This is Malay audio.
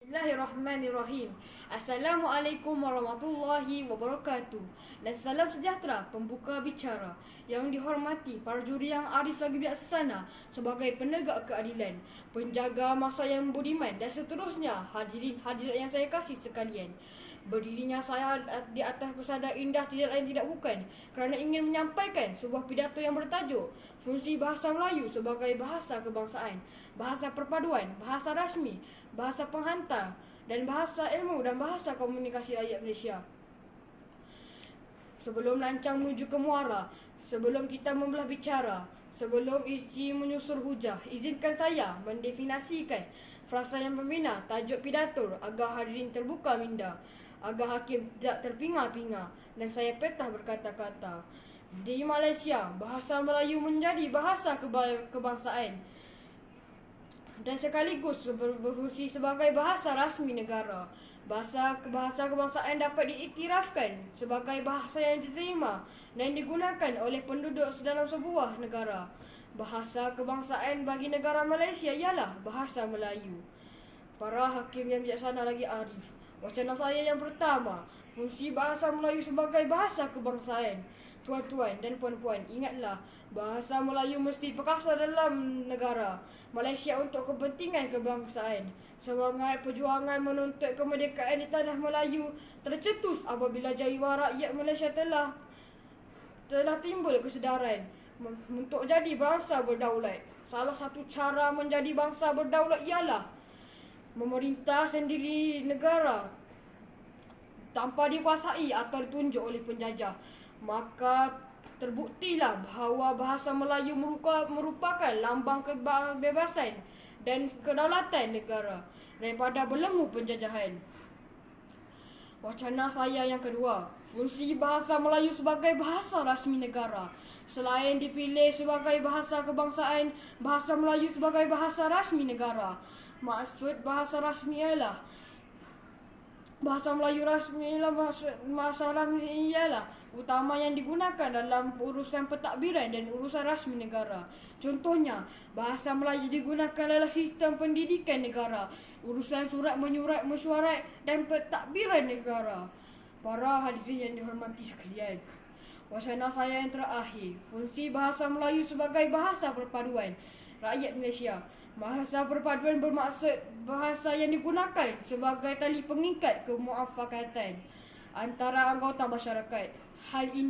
Bismillahirrahmanirrahim. Assalamualaikum warahmatullahi wabarakatuh. Dan salam sejahtera pembuka bicara yang dihormati para juri yang arif lagi bijaksana sebagai penegak keadilan, penjaga masa yang budiman dan seterusnya, hadirin hadirat yang saya kasih sekalian. Berdirinya saya di atas pesada indah tidak lain tidak bukan kerana ingin menyampaikan sebuah pidato yang bertajuk Fungsi Bahasa Melayu sebagai Bahasa Kebangsaan, Bahasa Perpaduan, Bahasa Rasmi, Bahasa Penghantar dan Bahasa Ilmu dan Bahasa Komunikasi Rakyat Malaysia. Sebelum lancang menuju ke muara, sebelum kita membelah bicara, sebelum isi menyusul hujah, izinkan saya mendefinisikan frasa yang membina tajuk pidato agar hadirin terbuka minda, agar hakim tidak terpinga-pinga dan saya petah berkata-kata. Di Malaysia, bahasa Melayu menjadi bahasa kebangsaan dan sekaligus berfungsi sebagai bahasa rasmi negara. Bahasa kebangsaan dapat diiktirafkan sebagai bahasa yang diterima dan digunakan oleh penduduk dalam sebuah negara. Bahasa kebangsaan bagi negara Malaysia ialah bahasa Melayu. Para hakim yang bijaksana lagi arif, wacana saya yang pertama, fungsi bahasa Melayu sebagai bahasa kebangsaan. Tuan-tuan dan puan-puan, ingatlah, bahasa Melayu mesti perkasa dalam negara Malaysia untuk kepentingan kebangsaan. Semangat perjuangan menuntut kemerdekaan di tanah Melayu tercetus apabila jayawara rakyat Malaysia telah timbul kesedaran untuk jadi bangsa berdaulat. Salah satu cara menjadi bangsa berdaulat ialah memerintah sendiri negara tanpa dikuasai atau ditunjuk oleh penjajah. Maka terbuktilah bahawa bahasa Melayu merupakan lambang kebebasan dan kedaulatan negara daripada belenggu penjajahan. Wacana saya yang kedua, fungsi bahasa Melayu sebagai bahasa rasmi negara. Selain dipilih sebagai bahasa kebangsaan, bahasa Melayu sebagai bahasa rasmi negara. Maksud bahasa rasmi ialah bahasa Melayu rasmi ialah utama yang digunakan dalam urusan pentadbiran dan urusan rasmi negara. Contohnya, bahasa Melayu digunakan dalam sistem pendidikan negara, urusan surat menyurat mesyuarat dan pentadbiran negara. Para hadirin yang dihormati sekalian, wacana saya yang terakhir, fungsi bahasa Melayu sebagai bahasa perpaduan rakyat Malaysia. Bahasa perpaduan bermaksud bahasa yang digunakan sebagai tali pengikat kemuafakatan antara anggota masyarakat. Hal ini